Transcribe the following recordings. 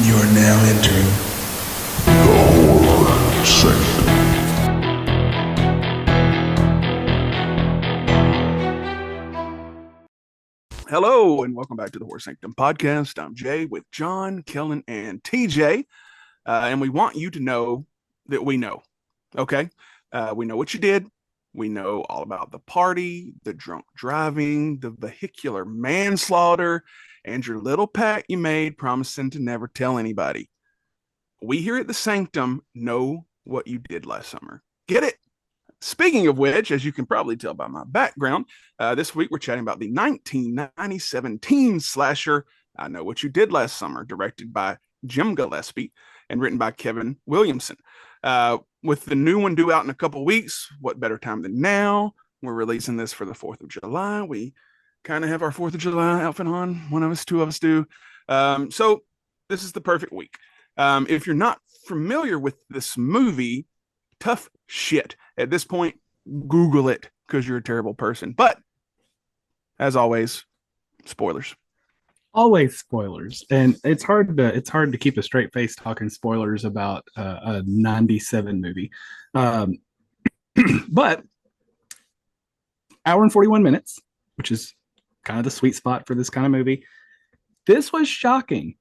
You are now entering the horror section. Hello, and welcome back to the Horror Sanctum podcast. I'm Jay with John, Kellen, and TJ. And we want you to know that we know, okay? We know what you did. We know all about the party, the drunk driving, the vehicular manslaughter, and your little pact you made promising to never tell anybody. We here at the Sanctum know what you did last summer. Get it? Speaking of which, as you can probably tell by my background, this week we're chatting about the 1997 teen slasher, I Know What You Did Last Summer, directed by Jim Gillespie and written by Kevin Williamson. With the new one due out in a couple weeks, what better time than now? We're releasing this for the 4th of July. We kind of have our 4th of July outfit on. One of us, two of us do. So this is the perfect week. If you're not familiar with this movie, tough shit. At this point, Google it because you're a terrible person. But as always, spoilers. Always spoilers, and it's hard to keep a straight face talking spoilers about a 97 movie. But hour and 41 minutes, which is kind of the sweet spot for this kind of movie. This was shocking.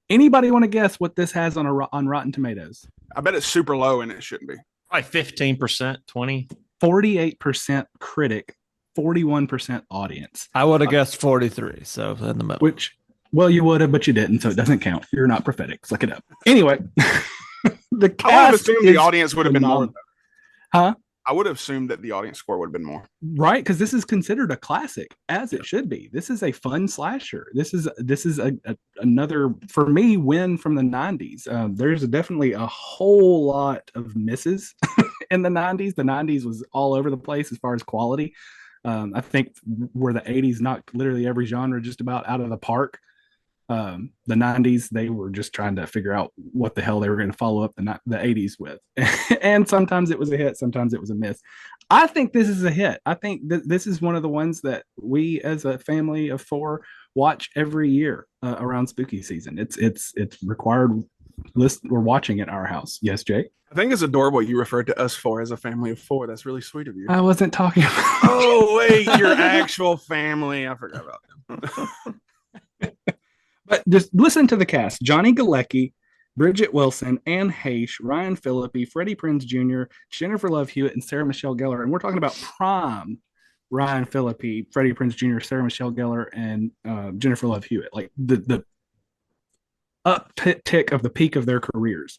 Anybody want to guess what this has on Rotten Tomatoes? I bet it's super low and it shouldn't be. Probably 15%, 20. 48% critic, 41% audience. I would have guessed 43, so in the middle. Which, well, you would have, but you didn't, so it doesn't count. You're not prophetic. Suck it up. Anyway, the cast I would have assumed the audience would have been more. Huh? I would have assumed that the audience score would have been more. Right, because this is considered a classic, as it should be. This is a fun slasher. This is another, for me, win from the 90s. There's definitely a whole lot of misses in the 90s. The 90s was all over the place as far as quality. I think where the 80s knocked literally every genre just about out of the park. The 90s, they were just trying to figure out what the hell they were going to follow up the 80s with. And sometimes it was a hit, sometimes it was a miss. I think this is a hit. I think this is one of the ones that we as a family of 4 watch every year around spooky season. It's required list. We're watching at our house. Yes, Jay? I think it's adorable you referred to us 4 as a family of 4. That's really sweet of you. I wasn't talking about Oh, wait, your actual family. I forgot about them. But just listen to the cast: Johnny Galecki, Bridget Wilson, Anne Heche, Ryan Phillipe, Freddie Prince Jr., Jennifer Love Hewitt, and Sarah Michelle Gellar. And we're talking about prime Ryan Phillipe, Freddie Prince Jr., Sarah Michelle Gellar, and Jennifer Love Hewitt. Like the uptick of the peak of their careers.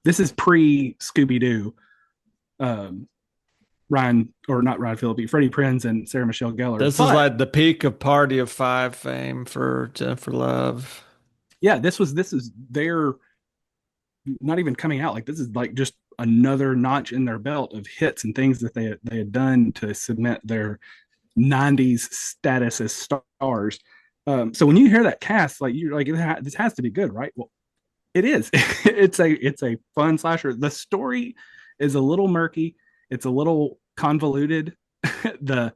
This is pre Scooby-Doo. Freddie Prinze and Sarah Michelle Gellar. This is like the peak of Party of 5 fame for Jennifer Love. Yeah, this is their not even coming out. Like, this is like just another notch in their belt of hits and things that they had done to cement their 90s status as stars. So when you hear that cast, like, you're like, this has to be good, right? Well, it is. It's a fun slasher. The story is a little murky. It's a little convoluted. The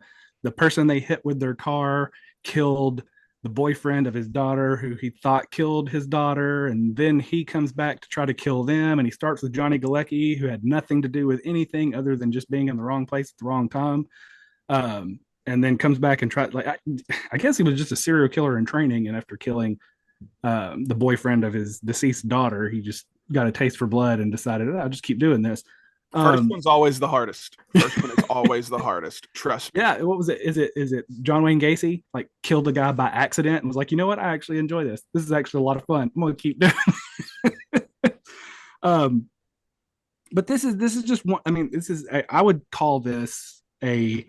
person they hit with their car killed the boyfriend of his daughter, who he thought killed his daughter, and then he comes back to try to kill them, and he starts with Johnny Galecki, who had nothing to do with anything other than just being in the wrong place at the wrong time, and then comes back and tries, like, I guess he was just a serial killer in training, and after killing the boyfriend of his deceased daughter, he just got a taste for blood and decided, I'll just keep doing this. First one's always the hardest. First one is always the hardest. Trust me. Yeah. What was it? Is it John Wayne Gacy like killed a guy by accident and was like, you know what? I actually enjoy this. This is actually a lot of fun. I'm gonna keep doing it. But this is just one. I mean, I would call this a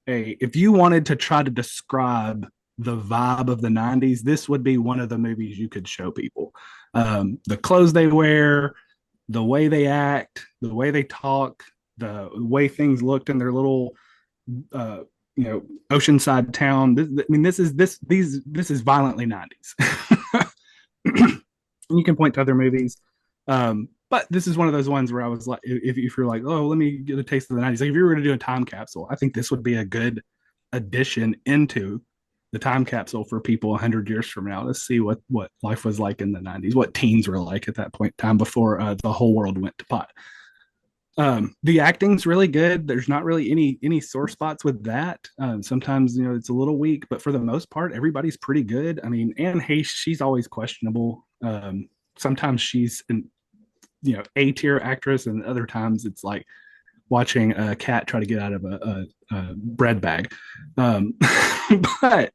if you wanted to try to describe the vibe of the 90s, this would be one of the movies you could show people. The clothes they wear, the way they act, the way they talk, the way things looked in their little, oceanside town. This is violently 90s. You can point to other movies, but this is one of those ones where I was like, if you're like, oh, let me get a taste of the 90s. Like, if you were going to do a time capsule, I think this would be a good addition into the time capsule for people 100 years from now to see what life was like in the 90s, what teens were like at that point in time before the whole world went to pot. The acting's really good. There's not really any sore spots with that. Sometimes it's a little weak, but for the most part, everybody's pretty good. I mean, Anne Heche, she's always questionable. Sometimes she's an A tier actress, and other times it's like watching a cat try to get out of a bread bag. But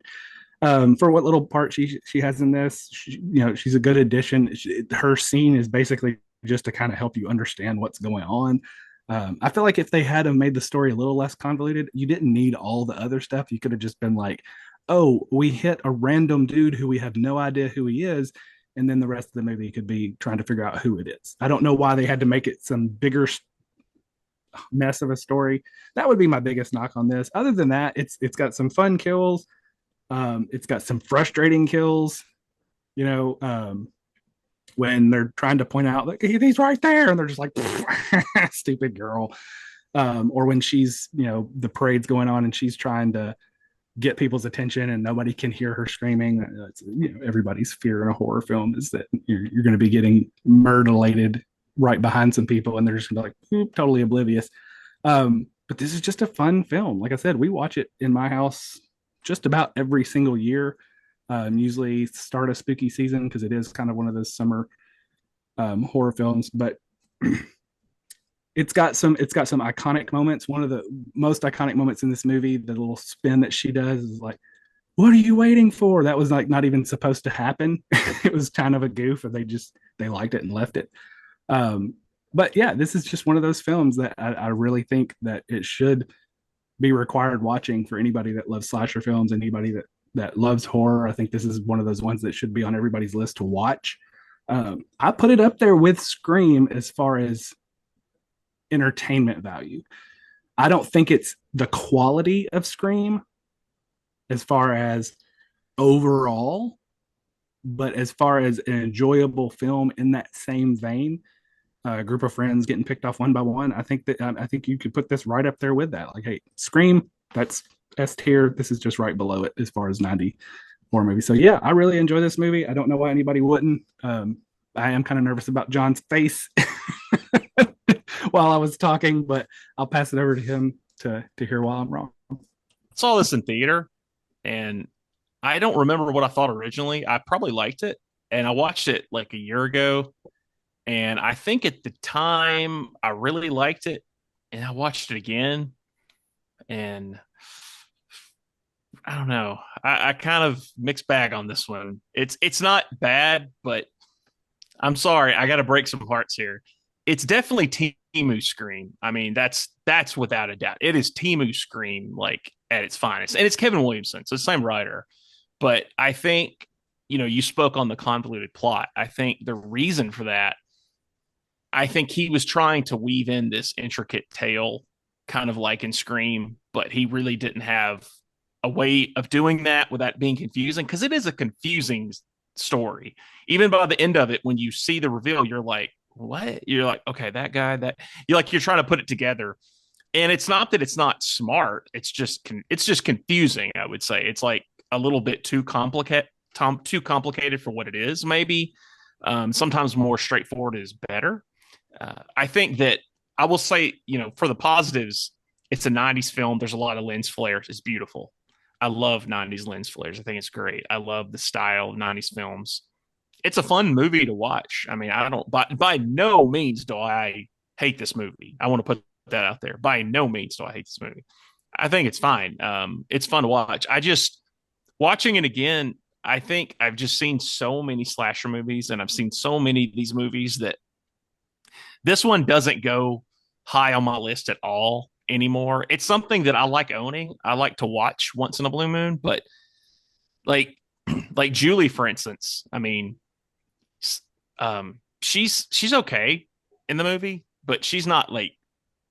for what little part she has in this, she's a good addition. Her scene is basically just to kind of help you understand what's going on. I feel like if they had made the story a little less convoluted, you didn't need all the other stuff. You could have just been like, oh, we hit a random dude who we have no idea who he is, and then the rest of the movie could be trying to figure out who it is. I don't know why they had to make it some bigger mess of a story. That would be my biggest knock on this. Other than that, it's got some fun kills. It's got some frustrating kills. When they're trying to point out like he's right there, and they're just like, stupid girl. Or when she's, the parade's going on and she's trying to get people's attention and nobody can hear her screaming. Everybody's fear in a horror film is that you're going to be getting murderlated right behind some people, and they're just going to be like totally oblivious. But this is just a fun film. Like I said, we watch it in my house just about every single year. Usually start a spooky season because it is kind of one of those summer horror films, but it's got some iconic moments. One of the most iconic moments in this movie, the little spin that she does, is like, what are you waiting for? That was like not even supposed to happen. It was kind of a goof, and they liked it and left it. But yeah, this is just one of those films that I really think that it should be required watching for anybody that loves slasher films, anybody that loves horror. I think this is one of those ones that should be on everybody's list to watch. I put it up there with Scream as far as entertainment value. I don't think it's the quality of Scream as far as overall, but as far as an enjoyable film in that same vein, a group of friends getting picked off one by one, I think you could put this right up there with that. Like, hey, Scream, that's S tier. This is just right below it as far as 90 horror movie. So yeah, I really enjoy this movie. I don't know why anybody wouldn't. I am kind of nervous about John's face while I was talking, but I'll pass it over to him to hear why I'm wrong. I saw this in theater, and I don't remember what I thought originally. I probably liked it, and I watched it like a year ago, and I think at the time I really liked it, and I watched it again, and I don't know. I kind of mixed bag on this one. It's not bad, but I'm sorry, I got to break some hearts here. It's definitely Timu Scream. I mean, that's without a doubt. It is Timu Scream, like at its finest, and it's Kevin Williamson, so the same writer. But I think you spoke on the convoluted plot. I think the reason for that, I think he was trying to weave in this intricate tale, kind of like in Scream, but he really didn't have a way of doing that without being confusing, because it is a confusing story. Even by the end of it, when you see the reveal, you're like, what? You're like, okay, that guy, you're trying to put it together. And it's not that it's not smart. It's just confusing, I would say. It's like a little bit too complicated for what it is, maybe. Sometimes more straightforward is better. I think that I will say, for the positives, it's a 90s film. There's a lot of lens flares. It's beautiful. I love 90s lens flares. I think it's great. I love the style of 90s films. It's a fun movie to watch. I mean, I don't, by no means do I hate this movie. I want to put that out there. By no means do I hate this movie. I think it's fine. It's fun to watch. Watching it again, I think I've just seen so many slasher movies, and I've seen so many of these movies that this one doesn't go high on my list at all anymore. It's something that I like owning. I like to watch once in a blue moon, but like Julie, for instance, I mean, she's okay in the movie, but she's not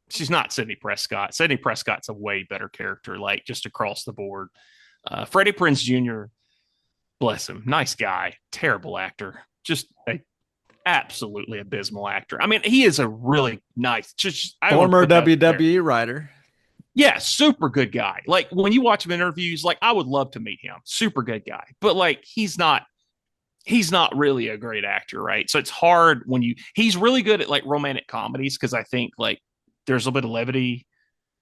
Sidney Prescott. Sidney Prescott's a way better character, like just across the board. Freddie Prince Jr., bless him, nice guy, terrible actor, just a absolutely abysmal actor. I mean, he is a really nice, former WWE writer. Yeah, super good guy. Like when you watch him in interviews, like I would love to meet him. Super good guy. But like he's not really a great actor, right? So it's hard when he's really good at like romantic comedies because I think like there's a bit of levity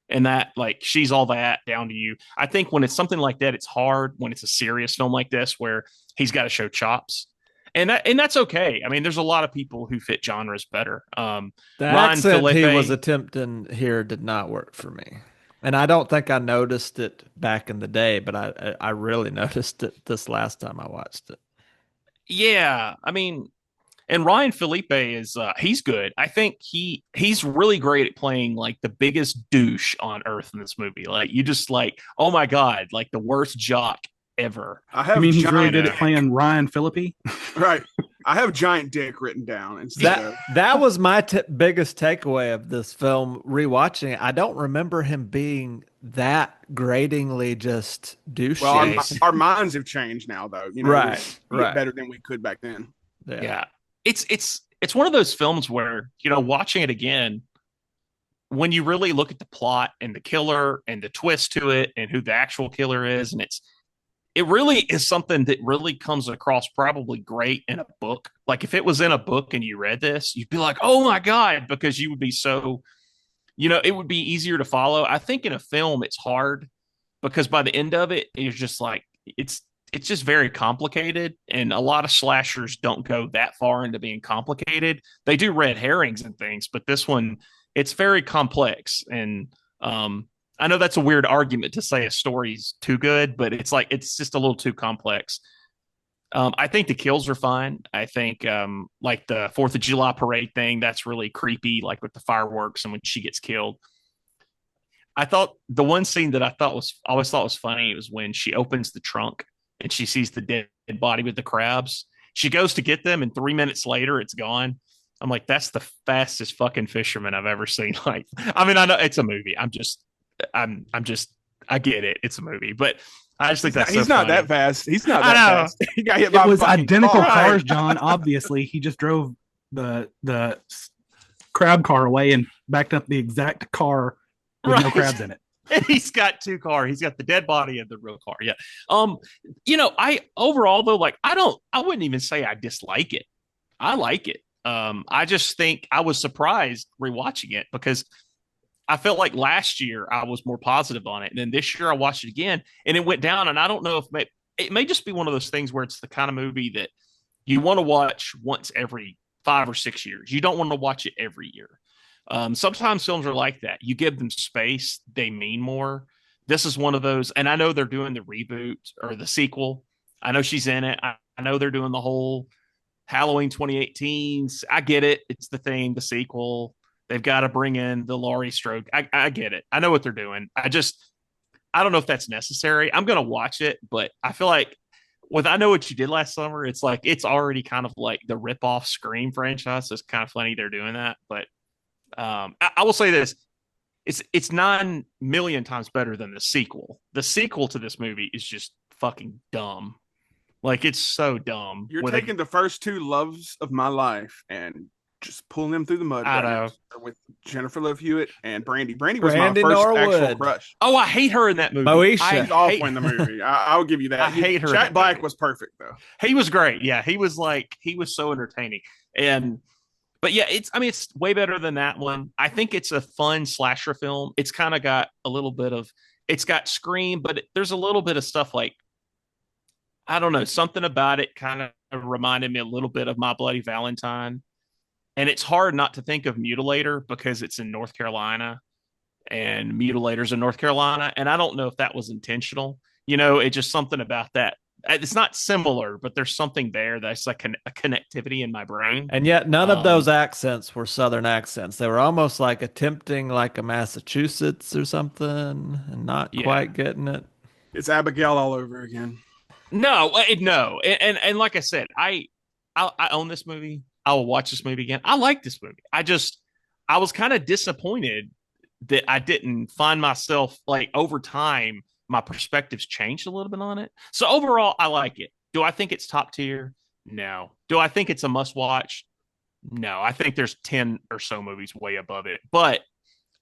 in that, like She's All That, Down to You. I think when it's something like that, it's hard when it's a serious film like this where he's got to show chops. And that's okay. I mean, there's a lot of people who fit genres better. The Ryan accent he Phillipe, was attempting here did not work for me. And I don't think I noticed it back in the day, but I really noticed it this last time I watched it. yeah, I mean, and Ryan Phillipe is he's good. I think he's really great at playing like the biggest douche on earth in this movie. Like you just like, oh my god, like the worst jock ever. I mean, he's really good at playing Ryan Phillipe. Right. I have giant dick written down instead of That was my biggest takeaway of this film. Rewatching it, I don't remember him being that gratingly just douchey. well, our minds have changed now, though. You know, Right, we get right. better than we could back then. Yeah. It's one of those films where, you know, watching it again, when you really look at the plot and the killer and the twist to it and who the actual killer is, and it really is something that really comes across probably great in a book. Like if it was in a book and you read this, you'd be like, oh my God, because you would be so, you know, it would be easier to follow. I think in a film, it's hard because by the end of it, it's just like, it's just very complicated. And a lot of slashers don't go that far into being complicated. They do red herrings and things, but this one, it's very complex. And, I know that's a weird argument to say a story's too good, but it's like it's just a little too complex. I think the kills are fine. I think like the 4th of July parade thing, that's really creepy, like with the fireworks and when she gets killed. I thought the one scene that I always thought was funny was when she opens the trunk and she sees the dead body with the crabs. She goes to get them, and 3 minutes later, it's gone. I'm like, that's the fastest fucking fisherman I've ever seen. Like, I mean, I know it's a movie. I get it. It's a movie, but I just think He's not that fast. He's not that fast. He got hit It by was a fucking identical car. cars, John. Obviously, he just drove the crab car away and backed up the exact car with no Right. crabs in it. He's got two cars. He's got the dead body and the real car. Yeah. You know, I overall though, like I wouldn't even say I dislike it. I like it. I just think I was surprised rewatching it because I felt like last year I was more positive on it. And then this year I watched it again and it went down. And I don't know if it may just be one of those things where it's the kind of movie that you want to watch once every 5 or 6 years. You don't want to watch it every year. Sometimes films are like that. You give them space, they mean more. This is one of those. And I know they're doing the reboot or the sequel. I know she's in it. I know they're doing the whole Halloween 2018. I get it. It's the thing, the sequel. They've got to bring in the Laurie Strode. I get it. I know what they're doing. I don't know if that's necessary. I'm going to watch it, but I feel like with I Know What You Did Last Summer, it's like it's already kind of like the rip-off Scream franchise. So it's kind of funny they're doing that. But I will say this. It's 9 million times better than the sequel. The sequel to this movie is just fucking dumb. Like it's so dumb. You're taking the first two loves of my life and just pulling them through the mud. I know. With Jennifer Love Hewitt and Brandy. Brandy was Brandy my first Norwood. actual crush. Oh, I hate her in that movie. Moesha. She's awful in the movie. I'll give you that. I hate her in Jack that Black movie. was perfect though. He was great. Yeah, he was so entertaining. But yeah, it's way better than that one. I think it's a fun slasher film. It's kind of got a little bit of, it's got Scream, but there's a little bit of stuff like, I don't know, something about it kind of reminded me a little bit of My Bloody Valentine. And it's hard not to think of Mutilator because it's in North Carolina and Mutilator's in North Carolina. And I don't know if that was intentional. You know, it's just something about that. It's not similar, but there's something there that's like a connectivity in my brain. And yet none of those accents were Southern accents. They were almost like attempting like a Massachusetts or something and not quite getting it. It's Abigail all over again. No. And like I said, I own this movie. I will watch this movie again. I like this movie. I was kind of disappointed that I didn't find myself like over time, my perspectives changed a little bit on it. So overall, I like it. Do I think it's top tier? No. Do I think it's a must watch? No. I think there's 10 or so movies way above it, but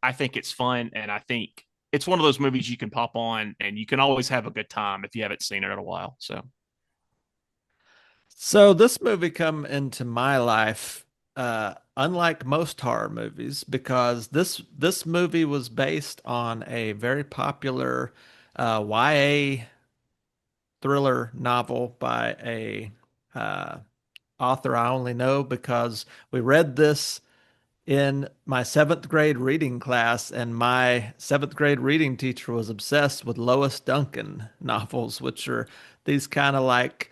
I think it's fun. And I think it's one of those movies you can pop on and you can always have a good time if you haven't seen it in a while. So this movie come into my life, unlike most horror movies, because this movie was based on a very popular YA thriller novel by a uh, author I only know because we read this in my seventh grade reading class, and my seventh grade reading teacher was obsessed with Lois Duncan novels, which are these kind of like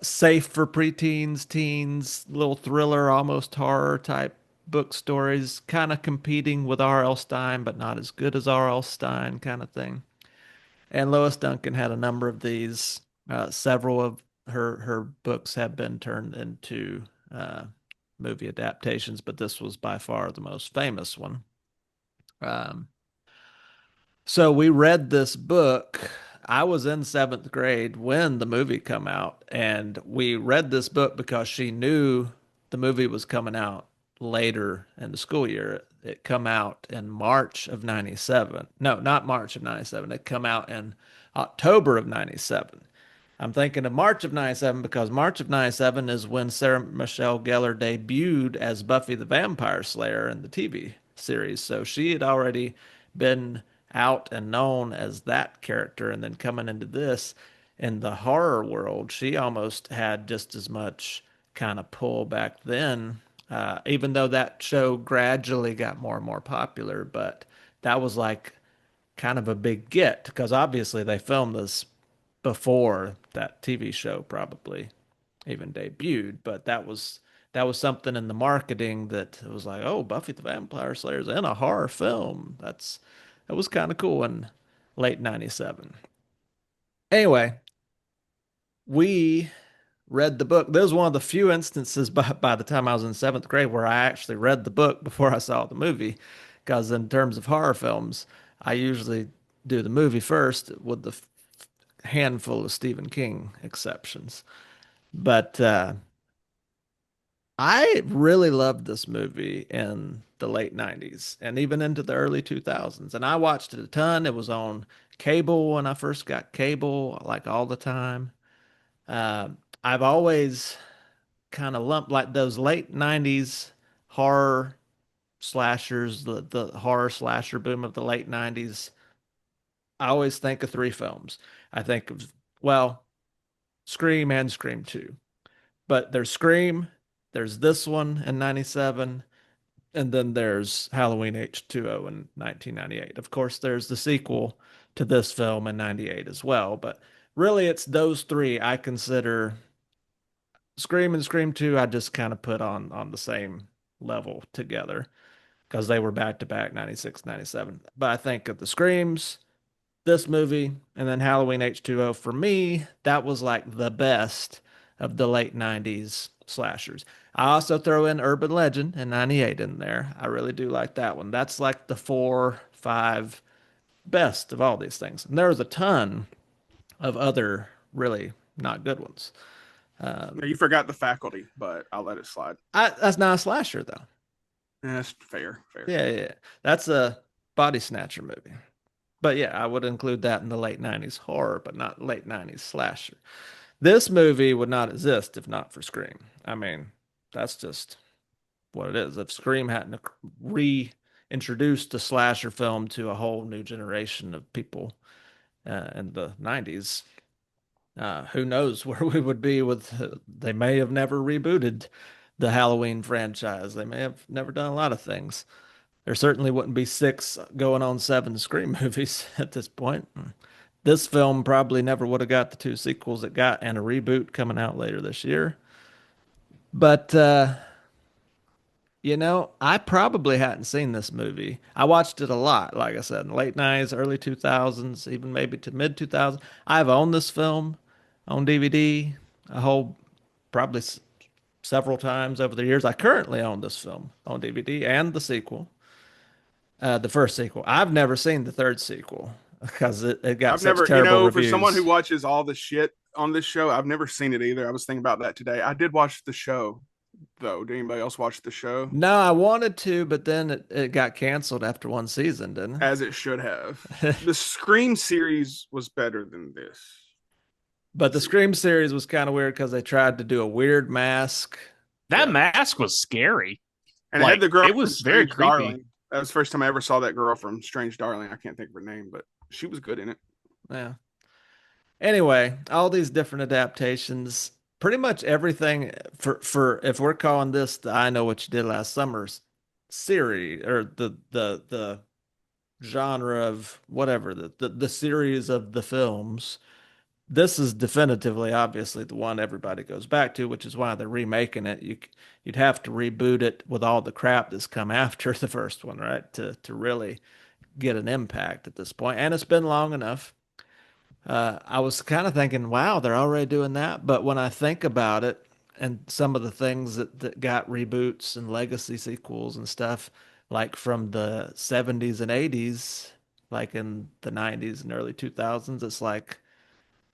safe for preteens, teens, little thriller, almost horror type book stories, kind of competing with R.L. Stine, but not as good as R.L. Stine, kind of thing. And Lois Duncan had a number of these. Several of her books have been turned into movie adaptations, but this was by far the most famous one. Um, so we read this book. I was in seventh grade when the movie come out, and we read this book because she knew the movie was coming out later in the school year. It come out in March of 97. No, not March of 97. It come out in October of 97. I'm thinking of March of 97 because March of 97 is when Sarah Michelle Gellar debuted as Buffy the Vampire Slayer in the TV series. So she had already been out and known as that character. And then coming into this in the horror world, she almost had just as much kind of pull back then, even though that show gradually got more and more popular. But that was like kind of a big get because obviously they filmed this before that TV show probably even debuted, but that was something in the marketing that it was like, oh, Buffy the Vampire Slayer's in a horror film. That was kind of cool in late 97. Anyway, we read the book. This was one of the few instances by the time I was in seventh grade where I actually read the book before I saw the movie. Because in terms of horror films, I usually do the movie first with the handful of Stephen King exceptions. But I really loved this movie in the late 90s and even into the early 2000s. And I watched it a ton. It was on cable when I first got cable, like all the time. Uh, I've always kind of lumped like those late 90s horror slashers, the horror slasher boom of the late 90s. I always think of three films. I think of, well, Scream and Scream 2. But there's Scream, there's this one in 97, and then there's Halloween H2O in 1998. Of course, there's the sequel to this film in 98 as well, but really it's those three I consider. Scream and Scream 2 I just kind of put on the same level together because they were back to back 96, 97. But I think of the Screams, this movie, and then Halloween H2O for me, that was like the best of the late 90s slashers. I also throw in Urban Legend in 98 in there. I really do like that one. That's like the 4, 5 best of all these things. And there was a ton of other really not good ones. You forgot The Faculty, but I'll let it slide. That's not a slasher though. That's fair. Yeah. That's a body snatcher movie. But yeah, I would include that in the late 90s horror, but not late 90s slasher. This movie would not exist if not for Scream. I mean, that's just what it is. If Scream hadn't reintroduced the slasher film to a whole new generation of people in the 90s, who knows where we would be with, they may have never rebooted the Halloween franchise. They may have never done a lot of things. There certainly wouldn't be 6 going on 7 Scream movies at this point. This film probably never would have got the 2 sequels it got and a reboot coming out later this year. But, I probably hadn't seen this movie. I watched it a lot, like I said, in the late 90s, early 2000s, even maybe to mid 2000s. I've owned this film on DVD probably several times over the years. I currently own this film on DVD and the sequel. The first sequel. I've never seen the third sequel because it got I've such never, terrible for reviews. someone who watches all the shit on this show, I've never seen it either. I was thinking about that today. I did watch the show though. Did anybody else watch the show? No, I wanted to, but then it got canceled after one season, didn't As it should have. it? The Scream series was better than this. But the Scream series was kind of weird because they tried to do a weird mask. That mask was scary. And it had the girl. It was very creepy. Darling. That was the first time I ever saw that girl from Strange Darling. I can't think of her name, but she was good in it. Yeah. Anyway, all these different adaptations, pretty much everything for if we're calling this the I Know What You Did Last Summer's series or the genre of whatever the series of the films, this is definitively obviously the one everybody goes back to, which is why they're remaking it. You'd have to reboot it with all the crap that's come after the first one, right? To really get an impact at this point. And it's been long enough. I was kind of thinking, wow, they're already doing that. But when I think about it and some of the things that got reboots and legacy sequels and stuff, like from the 70s and 80s, like in the 90s and early 2000s, it's like,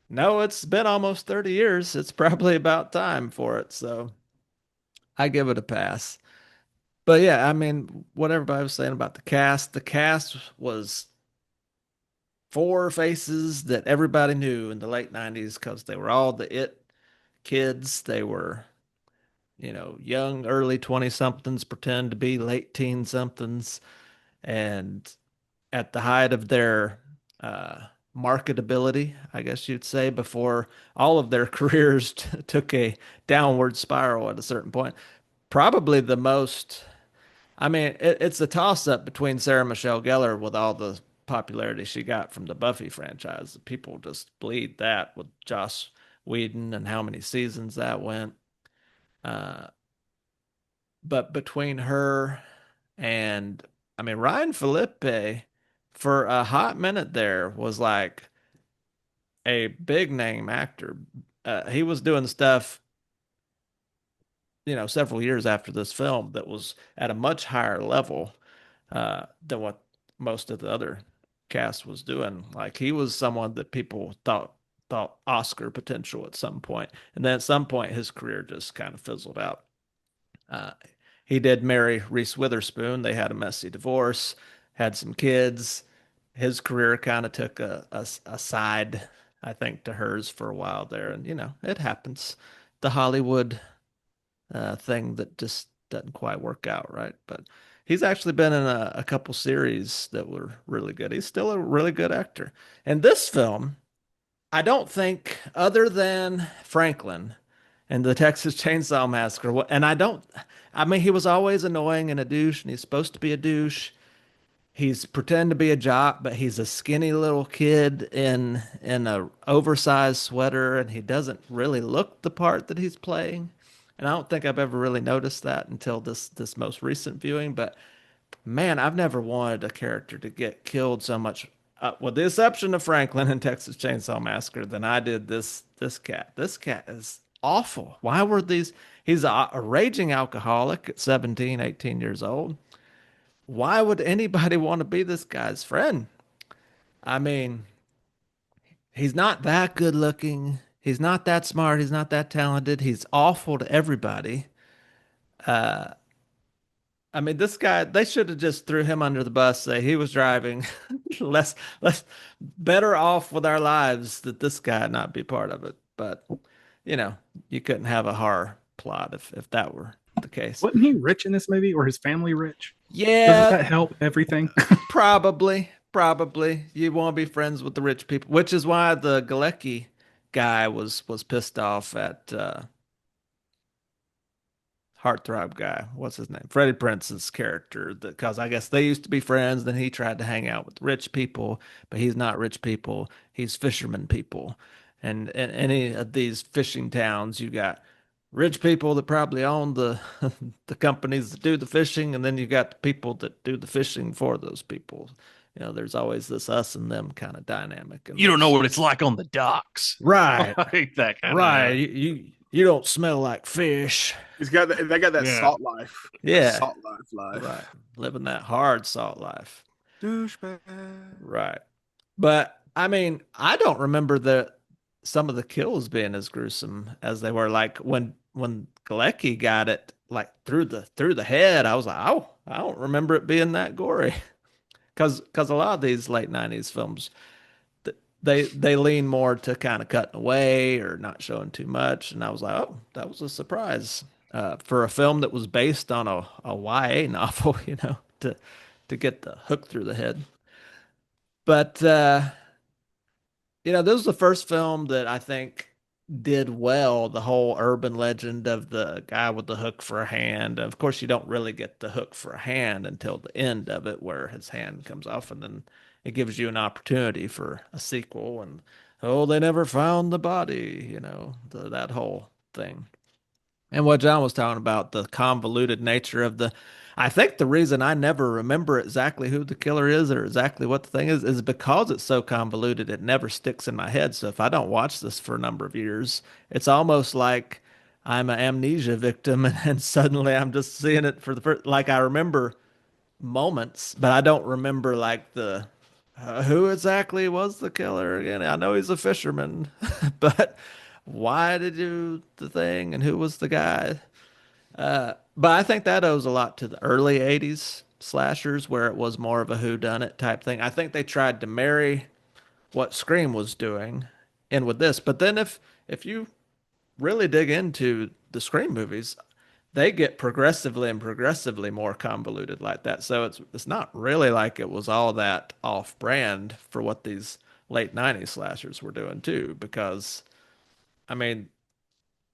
no, it's been almost 30 years. It's probably about time for it. So I give it a pass. But yeah, I mean, what everybody was saying about the cast was four faces that everybody knew in the late 90s because they were all the it kids. They were, young, early 20 somethings, pretend to be late teen somethings. And at the height of their marketability, I guess you'd say, before all of their careers took a downward spiral at a certain point. Probably the most, I mean, it's a toss up between Sarah Michelle Gellar with all the popularity she got from the Buffy franchise. People just bleed that with Joss Whedon and how many seasons that went. But between her and, I mean, Ryan Phillipe, for a hot minute there, was like a big name actor. He was doing stuff, several years after this film that was at a much higher level than what most of the other cast was doing. Like, he was someone that people thought Oscar potential at some point, and then at some point his career just kind of fizzled out. He did marry Reese Witherspoon. They had a messy divorce, had some kids. His career kind of took a side, I think, to hers for a while there. And, it happens. The Hollywood thing that just doesn't quite work out, right? But he's actually been in a couple series that were really good. He's still a really good actor. And this film, I don't think, other than Franklin and the Texas Chainsaw Massacre, I mean, he was always annoying and a douche, and he's supposed to be a douche. He's pretend to be a jock, but he's a skinny little kid in a oversized sweater, and he doesn't really look the part that he's playing. And I don't think I've ever really noticed that until this most recent viewing. But man, I've never wanted a character to get killed so much, with the exception of Franklin and Texas Chainsaw Massacre, than I did this cat. This cat is awful. Why were these? He's a raging alcoholic at 17, 18 years old. Why would anybody want to be this guy's friend? I mean, he's not that good looking. He's not that smart. He's not that talented. He's awful to everybody. I mean, this guy, they should have just threw him under the bus, say he was driving. less better off with our lives that this guy not be part of it. But, you couldn't have a horror plot if that were the case. Wasn't he rich in this movie, or his family rich? Yeah. Doesn't that help everything? Probably. You want to be friends with the rich people, which is why the Galecki guy was pissed off at heartthrob guy. What's his name? Freddie Prince's character, because I guess they used to be friends. Then he tried to hang out with rich people, but he's not rich people. He's fisherman people. And in any of these fishing towns, you got rich people that probably own the the companies that do the fishing, and then you got the people that do the fishing for those people. There's always this us and them kind of dynamic. And you don't know what it's like on the docks, right? Like that kind right. of. You don't smell like fish. They got that salt life. Yeah, salt life. Right, living that hard salt life. Douchebag. Right, but I mean, I don't remember some of the kills being as gruesome as they were. Like when Galecki got it, like through the head. I was like, oh, I don't remember it being that gory. Because a lot of these late 90s films, they lean more to kind of cutting away or not showing too much. And I was like, oh, that was a surprise for a film that was based on a YA novel, to get the hook through the head. But this was the first film that I think did well the whole urban legend of the guy with the hook for a hand. Of course, you don't really get the hook for a hand until the end of it, where his hand comes off, and then it gives you an opportunity for a sequel. And oh, they never found the body, that whole thing. And what John was talking about, the convoluted nature of I think the reason I never remember exactly who the killer is or exactly what the thing is because it's so convoluted, it never sticks in my head. So if I don't watch this for a number of years, it's almost like I'm an amnesia victim and suddenly I'm just seeing it for the first, like I remember moments, but I don't remember like who exactly was the killer again. I know he's a fisherman, but why did he do the thing and who was the guy? But I think that owes a lot to the early 80s slashers where it was more of a whodunit type thing. I think they tried to marry what Scream was doing in with this. But then if you really dig into the Scream movies, they get progressively and progressively more convoluted like that. So it's not really like it was all that off brand for what these late 90s slashers were doing too, because I mean,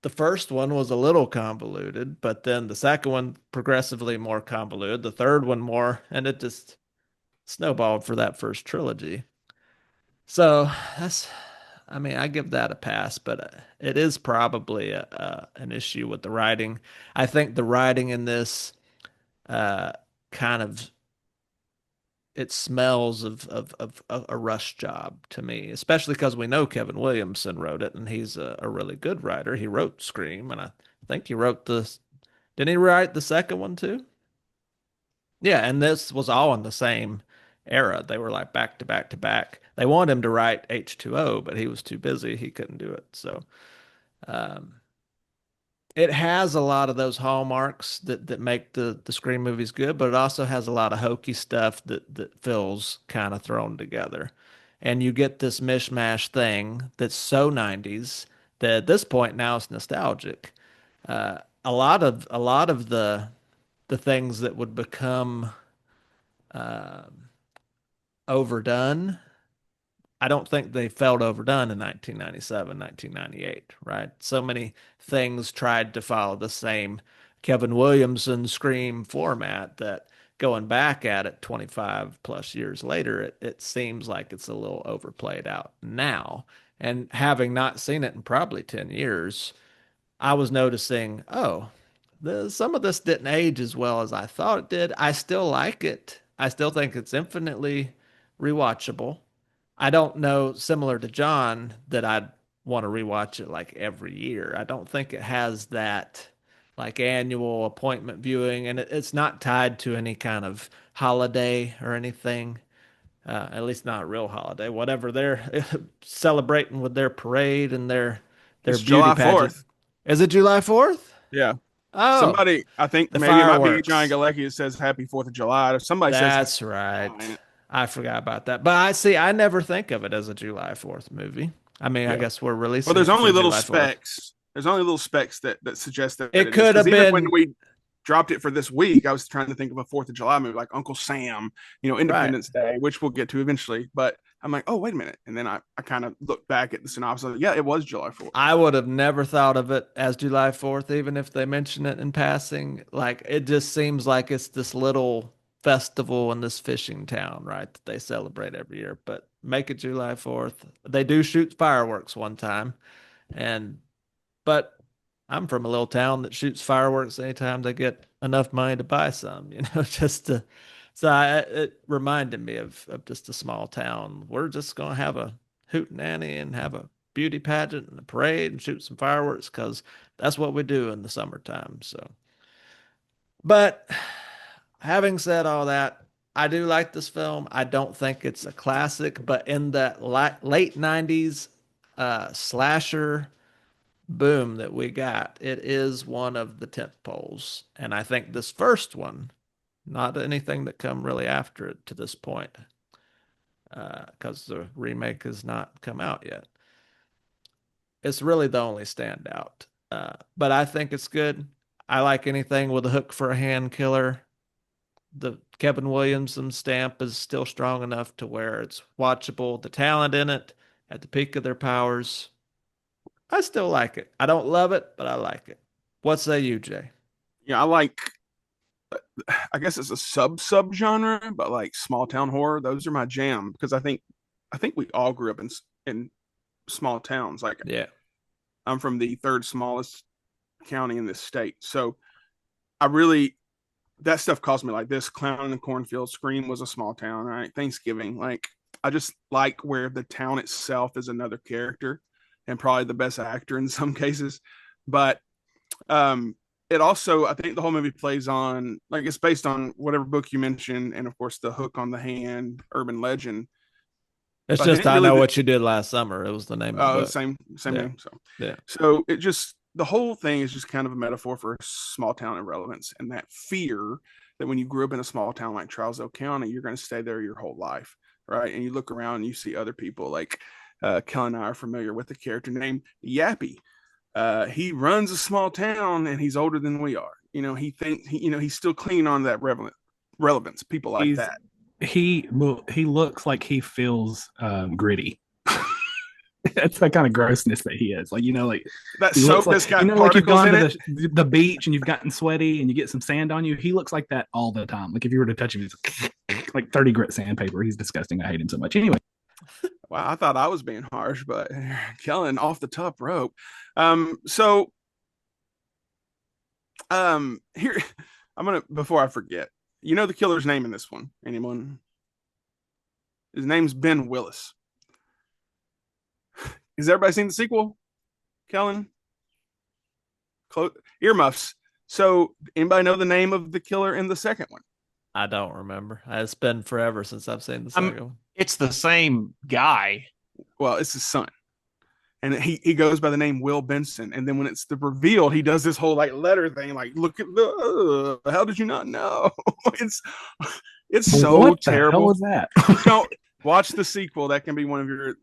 the first one was a little convoluted, but then the second one progressively more convoluted, the third one more, and it just snowballed for that first trilogy. So I give that a pass, but it is probably an issue with the writing. I think the writing in this uh, kind of it smells of a rush job to me, especially because we know Kevin Williamson wrote it and he's a really good writer. He wrote Scream, and I think he wrote didn't he write the second one too? Yeah, and this was all in the same era. They were like back to back to back. They wanted him to write H2O, but he was too busy. He couldn't do it. So, um, it has a lot of those hallmarks that make the Scream movies good, but it also has a lot of hokey stuff that feels kind of thrown together. And you get this mishmash thing that's so 90s that at this point now it's nostalgic. A lot of the things that would become uh, overdone, I don't think they felt overdone in 1997, 1998, right? So many things tried to follow the same Kevin Williamson Scream format that going back at it 25 plus years later, it seems like it's a little overplayed out now. And having not seen it in probably 10 years, I was noticing, oh, some of this didn't age as well as I thought it did. I still like it. I still think it's infinitely rewatchable. I don't know, similar to John, that I'd want to rewatch it like every year. I don't think it has that like annual appointment viewing, and it's not tied to any kind of holiday or anything. At least not a real holiday. Whatever they're celebrating with their parade and their It's beauty July pageant. 4th. Is it July 4th? Yeah. Oh, Somebody, I think the maybe it might be John fireworks. Galecki that says Happy 4th of July. Or somebody says Happy That's right. 4th of July. I forgot about that. But I see, I never think of it as a July 4th movie. I mean, I Yeah. guess we're releasing Well, there's it only for little July 4th. specks. There's only little specks that suggest that It is. could 'Cause have even when been we dropped it for this week, I was trying to think of a 4th of July movie like Uncle Sam, right. Independence Day, which we'll get to eventually. But I'm like, oh, wait a minute. And then I kind of looked back at the synopsis. Like, yeah, it was July 4th. I would have never thought of it as July 4th, even if they mention it in passing. Like, it just seems like it's this little festival in this fishing town, right? That they celebrate every year. But make it July 4th. They do shoot fireworks one time. But I'm from a little town that shoots fireworks anytime they get enough money to buy some, just to. So it reminded me of just a small town. We're just going to have a hootenanny and have a beauty pageant and a parade and shoot some fireworks because that's what we do in the summertime. So, but having said all that, I do like this film. I don't think it's a classic, but in that late 90s slasher boom that we got, it is one of the tent poles. And I think this first one, not anything that come really after it to this point, because the remake has not come out yet. It's really the only standout. But I think it's good. I like anything with a hook for a hand killer. The Kevin Williamson stamp is still strong enough to where it's watchable. The talent in it at the peak of their powers, I still like it. I don't love it, but I like it. What say you, Jay? Yeah, I guess it's a sub genre, but like small town horror, those are my jam because I think we all grew up in small towns. Like, Yeah. I'm from the third smallest county in this state, so that stuff caused me like this. Clown in the Cornfield, Scream was a small town, right? Thanksgiving, like I just like where the town itself is another character and probably the best actor in some cases, but it also, I think the whole movie plays on, like, it's based on whatever book you mentioned, and of course the hook on the hand urban legend. It's But just I I didn't know really what you did last summer. It was the name of the book. same Yeah. name. Yeah. So it just, the whole thing is just kind of a metaphor for small town irrelevance and that fear that when you grew up in a small town like Trousdale County, you're going to stay there your whole life, right? And you look around and you see other people like Kel and I are familiar with a character named Yappy. He runs a small town and he's older than we are. You know, he thinks he's still clinging on to that relevance. People like that. He looks like he feels gritty. That's that kind of grossness that he is. Like, like that he soap looks that's like, got like you've particles gone in to it. the beach and you've gotten sweaty and you get some sand on you. He looks like that all the time. Like if you were to touch him, it's like 30 grit sandpaper. He's disgusting. I hate him so much. Anyway. Wow, I thought I was being harsh, but Kellen off the top rope. Here I'm gonna, before I forget, the killer's name in this one. Anyone? His name's Ben Willis. Has everybody seen the sequel? Kellen? Earmuffs. So anybody know the name of the killer in the second one? I don't remember. It's been forever since I've seen the second one. It's the same guy. Well, it's his son. And he goes by the name Will Benson. And then when it's revealed, he does this whole like letter thing, like, look at how did you not know? It's so what terrible. What the hell was that? Don't watch the sequel. That can be one of your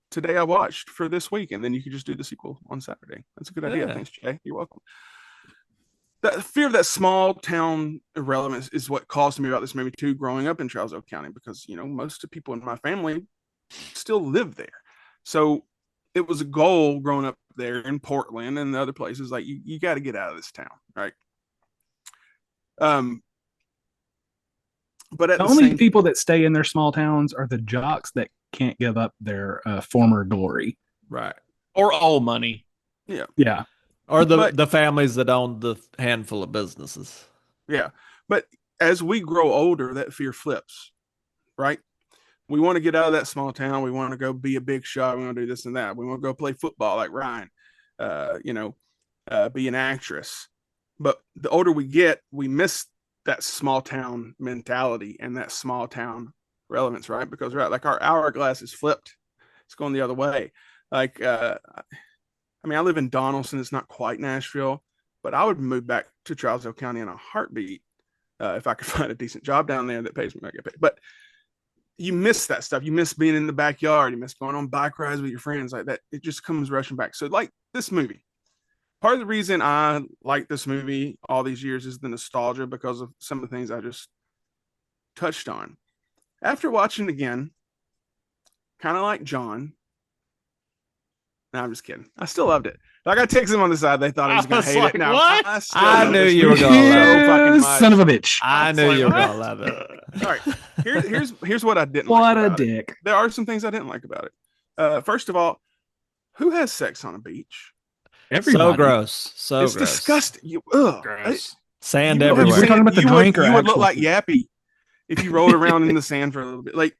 today I watched for this week, and then you can just do the sequel on Saturday. That's a good idea. Yeah. Thanks, Jay. You're welcome. That fear of that small town irrelevance is what caused me about this movie too, growing up in Trousdale County, because most of the people in my family still live there. So it was a goal growing up there in Portland and the other places, like you got to get out of this town, right? But The only people that stay in their small towns are the jocks that can't give up their former glory. Right. Or all money. Yeah. Or the families that own the handful of businesses. Yeah. But as we grow older, that fear flips, right? We want to get out of that small town. We want to go be a big shot. We want to do this and that. We want to go play football like Ryan, be an actress. But the older we get, we miss that small town mentality and that small town relevance, right? Because like our hourglass is flipped. It's going the other way. Like, I live in Donaldson. It's not quite Nashville, but I would move back to Trousdale County in a heartbeat if I could find a decent job down there that pays me what I get paid. But you miss that stuff. You miss being in the backyard. You miss going on bike rides with your friends like that. It just comes rushing back. So like this movie, part of the reason I like this movie all these years is the nostalgia because of some of the things I just touched on. After watching it again, kind of like John. No, I'm just kidding. I still loved it. Like I texted him on the side. They thought I was going to hate like, it. Now, what? I knew you were going to love it. So fucking much. Son of a bitch. I knew you were going to love it. All right. Here's what I didn't What like a about dick. it. There are some things I didn't like about it. First of all, who has sex on a beach? Everybody. So gross. So It's gross. disgusting. Gross. Sand You would- everywhere. We're talking about the you drink would, or you would look actual like food? Yappy if you rolled around in the sand for a little bit. Like,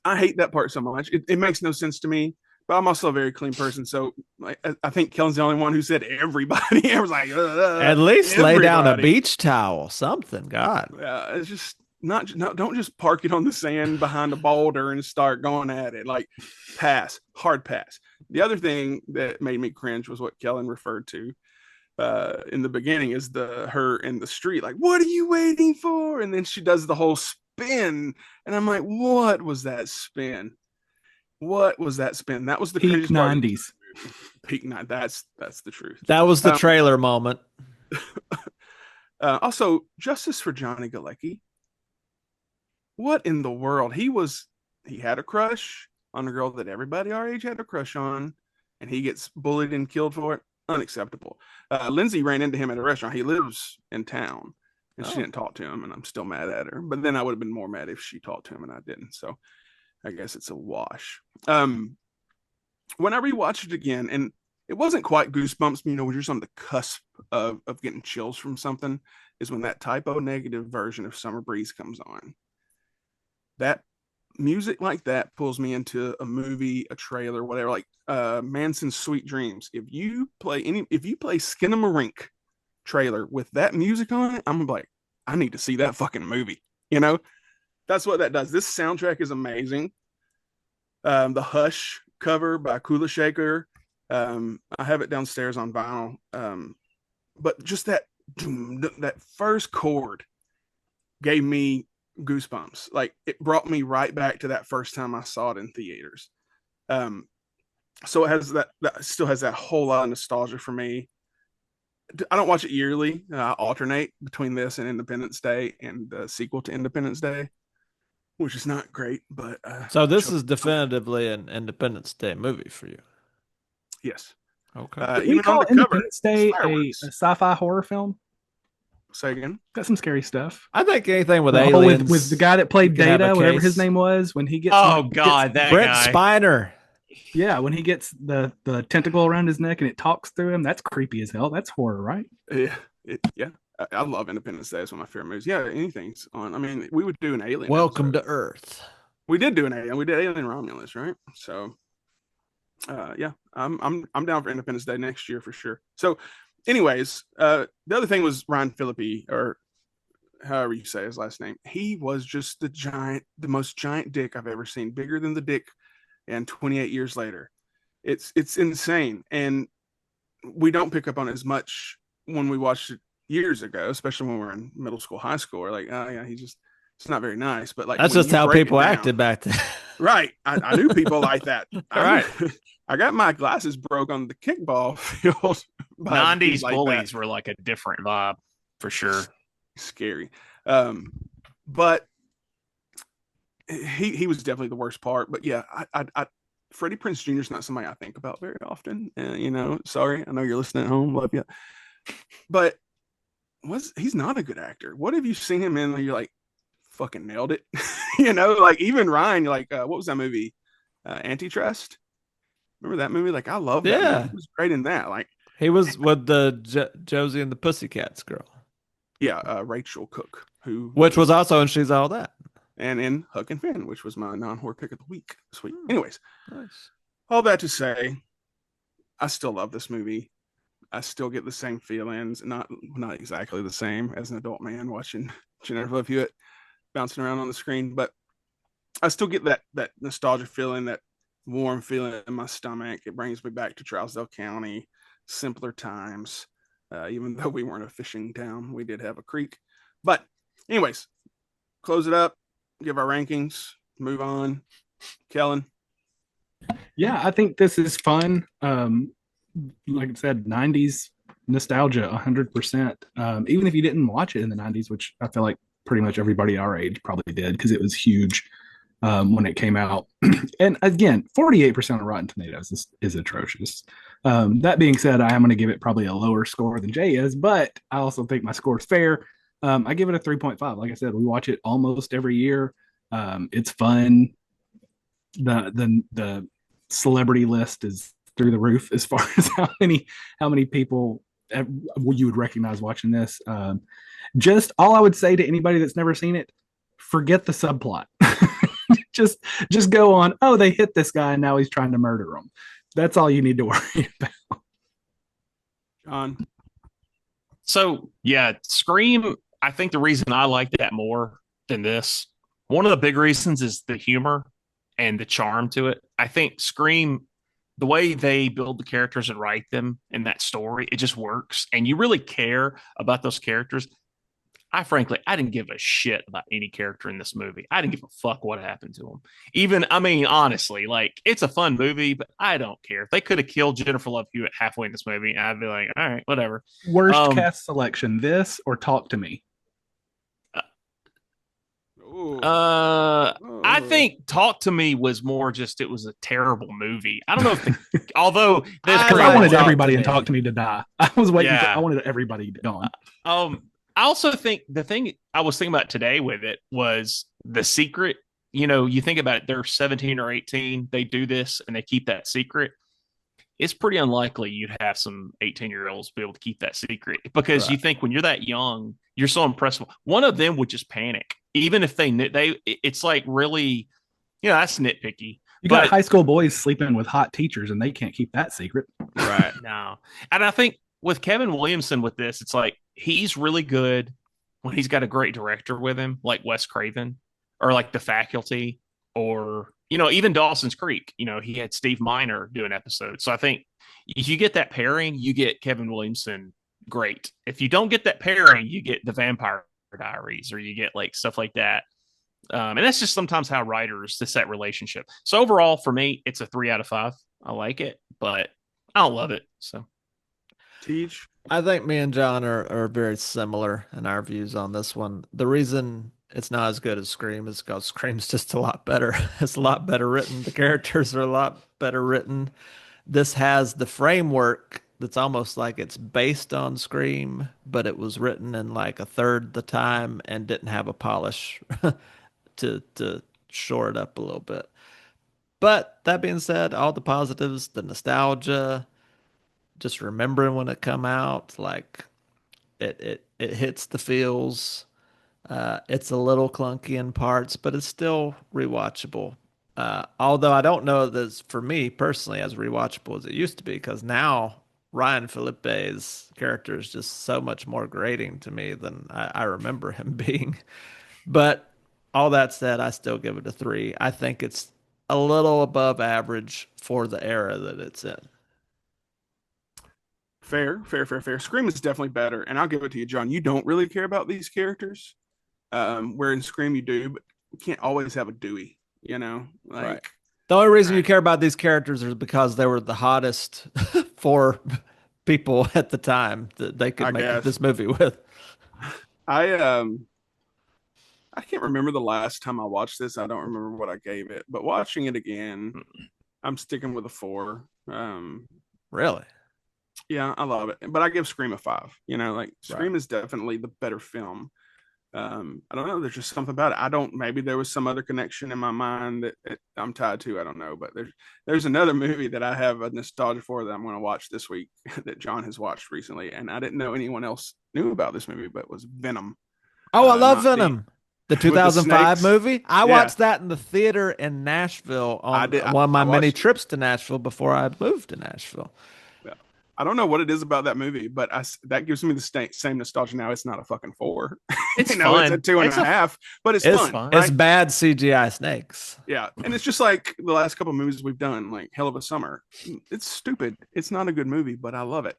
I hate that part so much. It makes no sense to me. But I'm also a very clean person, so like, I think Kellen's the only one who said everybody. I was like, At least lay down a everybody. beach towel, something. God. It's just don't just park it on the sand behind a boulder and start going at it. Like, hard pass. The other thing that made me cringe was what Kellen referred to in the beginning, is her in the street, like, what are you waiting for? And then she does the whole spin, and I'm like, what was that spin? What was that spin? That was the Peak cringiest part. 90s. Peak 90s. That's the truth. That was the trailer moment. Also, justice for Johnny Galecki. What in the world? He had a crush on a girl that everybody our age had a crush on, and he gets bullied and killed for it. Unacceptable. Lindsay ran into him at a restaurant. He lives in town, and she didn't talk to him, and I'm still mad at her. But then I would have been more mad if she talked to him and I didn't. So I guess it's a wash. When I rewatched it again, and it wasn't quite goosebumps, when you're just on the cusp of getting chills from something, is when that typo negative version of Summer Breeze comes on. That music like that pulls me into a movie, a trailer, whatever, like Manson's Sweet Dreams. If you play Skinamarink trailer with that music on it, I'm like, I need to see that fucking movie. That's what that does. This soundtrack is amazing. The Hush cover by Kula Shaker, I have it downstairs on vinyl. But just that first chord gave me goosebumps. Like, it brought me right back to that first time I saw it in theaters. So it has that still has that whole lot of nostalgia for me. I don't watch it yearly. I alternate between this and Independence Day and the sequel to Independence Day, which is not great. But so this is definitively an Independence Day movie for you. Yes. Okay. We call Independence Day a sci-fi horror film. Say again. Got some scary stuff. I think anything with aliens. With the guy that played Data, whatever his name was, when he gets that Brent guy. Spiner. Yeah, when he gets the tentacle around his neck and it talks through him, that's creepy as hell. That's horror, right? Yeah. I love Independence Day. It's one of my favorite movies. Yeah, anything's on. I mean, we would do an Alien. Welcome episode. to Earth. We did do an Alien. We did Alien Romulus, right? So, yeah, I'm down for Independence Day next year for sure. So, anyways, the other thing was Ryan Phillipe, or however you say his last name. He was just the most giant dick I've ever seen, bigger than the dick. And 28 years later, it's insane, and we don't pick up on it as much when we watched it years ago, especially when we're in middle school, high school. We're like, oh yeah, it's not very nice. But like, that's just how people acted back then. Right. I knew people like that. Right. I got my glasses broke on the kickball field. 90s like bullies were like a different vibe for sure. Scary. But he was definitely the worst part. But yeah, I Freddie Prince Jr. is not somebody I think about very often. Sorry, I know you're listening at home. Love you. But he's not a good actor. What have you seen him in? You're like, fucking nailed it. Like even Ryan, you're like, what was that movie? Antitrust. Remember that movie? Like, I love that movie. He was great in that. Like, he was with the Josie and the Pussycats girl. Yeah, Rachel Cook, which was also in She's All That. And in Huck and Finn, which was my non-horror pick of the week this week. Anyways, nice. All that to say, I still love this movie. I still get the same feelings, not exactly the same as an adult man watching Jennifer Love Hewitt bouncing around on the screen, but I still get that nostalgia feeling, that warm feeling in my stomach. It brings me back to Trousdale County, simpler times. Even though we weren't a fishing town, we did have a creek. But anyways, close it up. Give our rankings, move on. Kellen. Yeah, I think this is fun. Like I said, 90s nostalgia, 100%. Even if you didn't watch it in the 90s, which I feel like pretty much everybody our age probably did, because it was huge when it came out. And again, 48% of Rotten Tomatoes is atrocious. That being said, I am going to give it probably a lower score than Jay is, but I also think my score is fair. I give it a 3.5. Like I said, we watch it almost every year. It's fun. The celebrity list is through the roof as far as how many people you would recognize watching this. Just all I would say to anybody that's never seen it, forget the subplot. just go on. Oh, they hit this guy and now he's trying to murder him. That's all you need to worry about. John. So yeah, Scream. I think the reason I like that more than this. One of the big reasons is the humor and the charm to it. I think Scream, the way they build the characters and write them in that story, it just works. And you really care about those characters. I didn't give a shit about any character in this movie. I didn't give a fuck what happened to them. Even, I mean, honestly, like, it's a fun movie, but I don't care. If they could have killed Jennifer Love Hewitt halfway in this movie, I'd be like, all right, whatever. Worst cast selection, this or Talk to Me? I think Talk to Me was more just it was a terrible movie. I don't know if although I wanted everybody in Talk to Me to die. I was waiting. I wanted everybody gone. I also think the thing I was thinking about today with it was the secret. You know, you think about it, they're 17 or 18. They do this and they keep that secret. It's pretty unlikely you'd have some 18-year-olds be able to keep that secret because you think when you're that young, you're so impressive. One of them would just panic, even if it's like really, that's nitpicky. You got high school boys sleeping with hot teachers and they can't keep that secret. Right. No. And I think with Kevin Williamson with this, it's like he's really good when he's got a great director with him, like Wes Craven or like The Faculty or, even Dawson's Creek. He had Steve Miner do an episode. So I think if you get that pairing, you get Kevin Williamson great. If you don't get that pairing, you get The Vampire Diaries or you get like stuff like that. And that's just sometimes how writers set relationship. So overall, for me, it's a 3 out of 5. I like it, but I don't love it. So, Teach. I think me and John are very similar in our views on this one. The reason it's not as good as Scream is because Scream's just a lot better. It's a lot better written. The characters are a lot better written. This has the framework that's almost like it's based on Scream, but it was written in like a third the time and didn't have a polish to shore it up a little bit. But that being said, all the positives, the nostalgia, just remembering when it come out, like it hits the feels. It's a little clunky in parts, but it's still rewatchable. Although I don't know that for me personally as rewatchable as it used to be, because now Ryan Philippe's character is just so much more grating to me than I remember him being. But all that said, I still give it a 3. I think it's a little above average for the era that it's in. Fair. Scream is definitely better, and I'll give it to you, John. You don't really care about these characters, where in Scream you do, but you can't always have a Dewey, right. The only reason you care about these characters is because they were the hottest for people at the time that they could make this movie with. I can't remember the last time I watched this. I don't remember what I gave it, but watching it again, I'm sticking with a 4. Really? Yeah, I love it, but I give Scream a 5. Scream is definitely the better film. I don't know. There's just something about it. Maybe there was some other connection in my mind that I'm tied to. I don't know, but there's another movie that I have a nostalgia for that I'm going to watch this week that John has watched recently, and I didn't know anyone else knew about this movie, but it was Venom. Oh, I love Venom. The 2005 movie. I watched that in the theater in Nashville on one of my many trips to Nashville before I moved to Nashville. I don't know what it is about that movie, but that gives me the same nostalgia now. It's not a fucking 4. It's fun. It's a 2.5, but it's fun. Fun. Right? It's bad CGI snakes. Yeah, and it's just like the last couple of movies we've done, like Hell of a Summer. It's stupid. It's not a good movie, but I love it.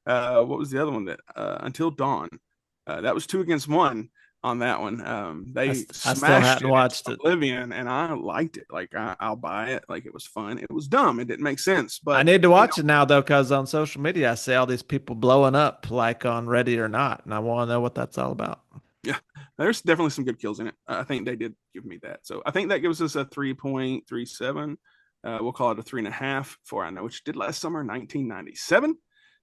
What was the other one that Until Dawn? That was 2 against 1 on that one. I still hadn't watched it. Oblivion, and I liked it. Like I'll buy it. Like it was fun. It was dumb. It didn't make sense. But I need to watch it now though, because on social media I see all these people blowing up like on Ready or Not, and I want to know what that's all about. Yeah, there's definitely some good kills in it. I think they did give me that. So I think that gives us a 3.37. We'll call it a 3.5 for I Know What You Did Last Summer, 1997. All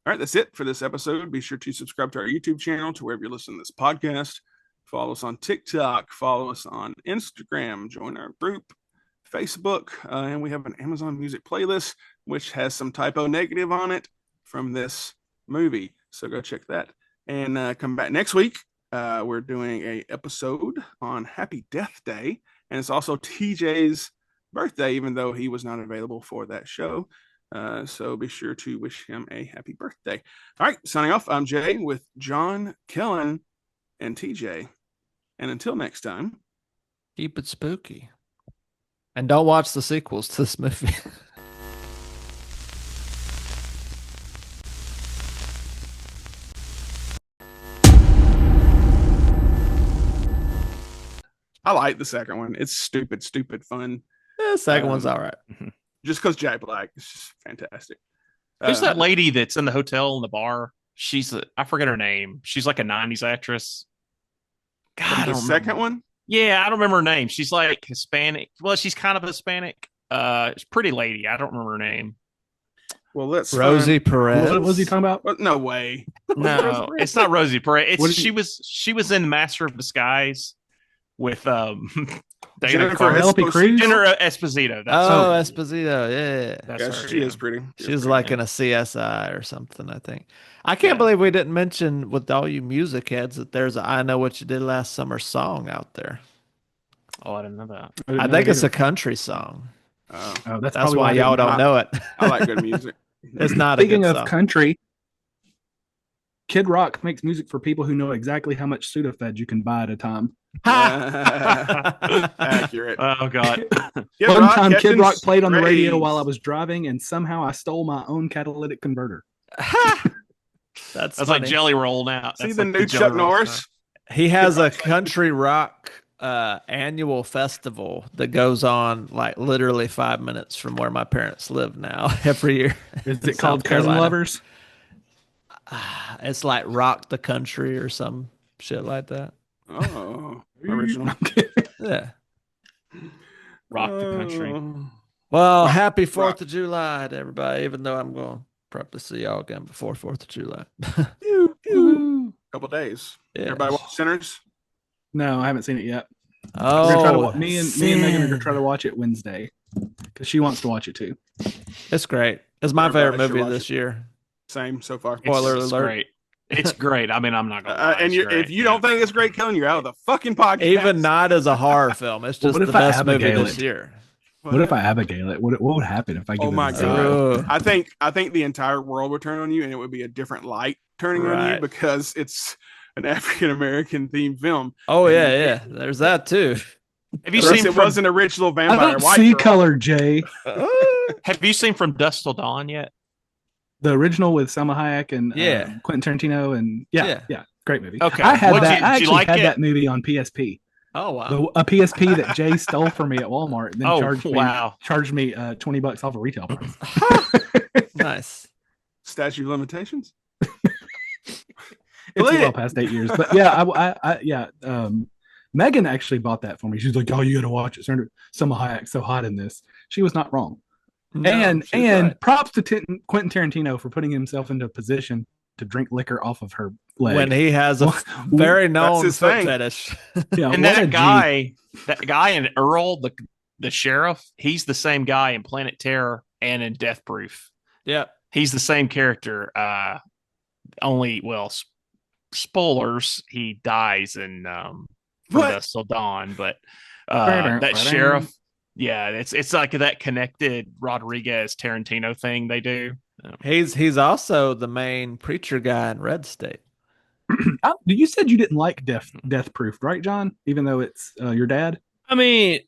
right, that's it for this episode. Be sure to subscribe to our YouTube channel, to wherever you listen to this podcast. Follow us on TikTok. Follow us on Instagram. Join our group, Facebook. And we have an Amazon Music playlist, which has some typo negative on it from this movie. So go check that. And come back next week. We're doing an episode on Happy Death Day. And it's also TJ's birthday, even though he was not available for that show. So be sure to wish him a happy birthday. All right, signing off. I'm Jay with John, Kellen, and TJ. And until next time, Keep it spooky. And don't watch the sequels to this movie. I like the second one. It's stupid fun. The second one's all right. Just because Jack Black is just fantastic. Who's that lady that's in the hotel in the bar? I forget her name. She's like a 90s actress. God, I the don't second remember. one? Yeah, I don't remember her name. She's like Hispanic. Well, she's kind of Hispanic. She's a pretty lady. I don't remember her name. Well, let's Rosie Perez. What was he talking about? No way. No, it's not Rosie Perez. What She was in Master of Disguise with Dana Jennifer Carter. Penelope Cruz? Jennifer Esposito. Oh, Esposito. Yeah. That's Yeah, her, she yeah. is pretty. She's like in a CSI or something, I think. I can't believe we didn't mention with all you music heads that there's a I Know What You Did Last Summer song out there. Oh, I didn't know that. I think it's a country song. Oh, that's That's probably why I y'all didn't don't know it. I like good music. It's not Speaking a of good song. country, Kid Rock makes music for people who know exactly how much Sudafed you can buy at a time. Accurate. Oh God. Kid One Rock time, Kid catching Rock played on the radio strays. while I was driving, and somehow I stole my own catalytic converter. That's That's like funny. Jelly Roll now. See That's the like new Jelly Chuck Roll Norris? stuff. He has a country rock annual festival that goes on like literally 5 minutes from where my parents live now every year. Is in it called South Cousin Carolina. Lovers? It's like Rock the Country or some shit like that. Oh, original. Yeah. Rock the country. Well, happy 4th Rock. of July to everybody, even though I'm going to probably see y'all again before 4th of July. Couple days. Yeah. Everybody watch Sinners? No, I haven't seen it yet. Oh, We're gonna try to me and Megan are gonna try to watch it Wednesday because she wants to watch it too. It's great. It's my Everybody favorite should movie watch this it. year. Same so far. Spoiler It's alert. great. It's great. I mean, I'm not gonna lie. And It's great. if you don't think it's great, Kellen, you're out of the fucking podcast. Even not as a horror film. It's Well, just what the if I best movie Abigail this it? year. What if I Abigail it? What would happen if I give Oh it my a God. zero? Ugh. I think the entire world would turn on you, and it would be a different light turning on you Right. because it's an African American themed film. Oh yeah. There's that too. Have you Unless seen it from, was an original I vampire don't white see girl. color, Jay. Have you seen From Dusk Till Dawn yet? The original with Selma Hayek and Yeah. Quentin Tarantino and yeah, great movie. Okay. I had What'd that. you- I did you actually like had it? that movie on PSP. Oh wow. A PSP that Jay stole from me at Walmart and then Oh, charged wow. me $20 off a retail price. Nice. Statute of limitations. It's Lit. well past 8 years, but yeah, Megan actually bought that for me. She's like, "Oh, you got to watch it. Selma Hayek's so hot in this." She was not wrong. No, and she's right. props to Quentin Tarantino for putting himself into a position to drink liquor off of her leg. when he has a very known his foot thing. fetish. Yeah, And what a that guy in Earl, the sheriff, he's the same guy in Planet Terror and in Death Proof. Yep. He's the same character. Spoilers, he dies in From What? Dusk Till Dawn, but that sheriff, yeah, it's like that connected Rodriguez Tarantino thing they do. He's also the main preacher guy in Red State. You said you didn't like Death Proof, right, John? Even though it's your dad. I mean,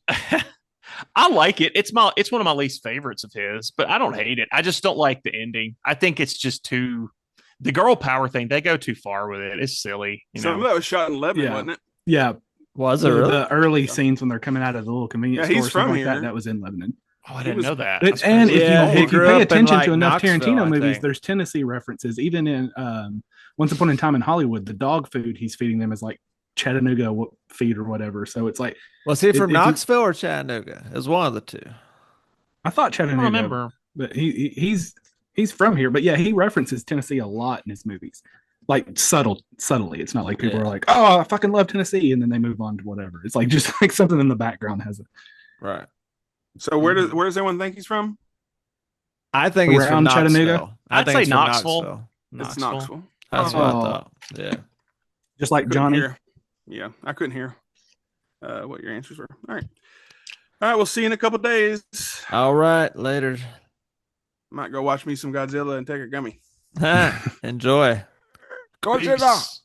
I like it. It's one of my least favorites of his, but I don't hate it. I just don't like the ending. I think it's just the girl power thing. They go too far with it. It's silly. Some of that was shot in Lebanon, Yeah. wasn't it? Yeah, Was it really? the early scenes when they're coming out of the little convenience Yeah, he's store, from something like here. that was in Lebanon. Oh, I didn't know that. But- That's and crazy. Yeah, he if you grew pay up in, attention like, to enough Knoxville, Tarantino I movies, think. there's Tennessee references. Even in Once Upon a Time in Hollywood, the dog food he's feeding them is like Chattanooga feed or whatever. So it's like Was he from if you- Knoxville or Chattanooga? It was one of the two. I thought I Chattanooga, don't remember. but he's from here. But yeah, he references Tennessee a lot in his movies, like subtly. It's not like people Yeah. are like, "Oh, I fucking love Tennessee," and then they move on to whatever. It's like just like something in the background has a Right. So where does everyone think he's from? I think it's from Around Chattanooga? Chattanooga. I I'd think say it's from Knoxville. It's Knoxville. That's what I Oh. thought. Yeah. just like Couldn't Johnny. hear. Yeah, I couldn't hear what your answers were. All right. We'll see you in a couple days. All right. Later. Might go watch me some Godzilla and take a gummy. Enjoy. Godzilla. Peace.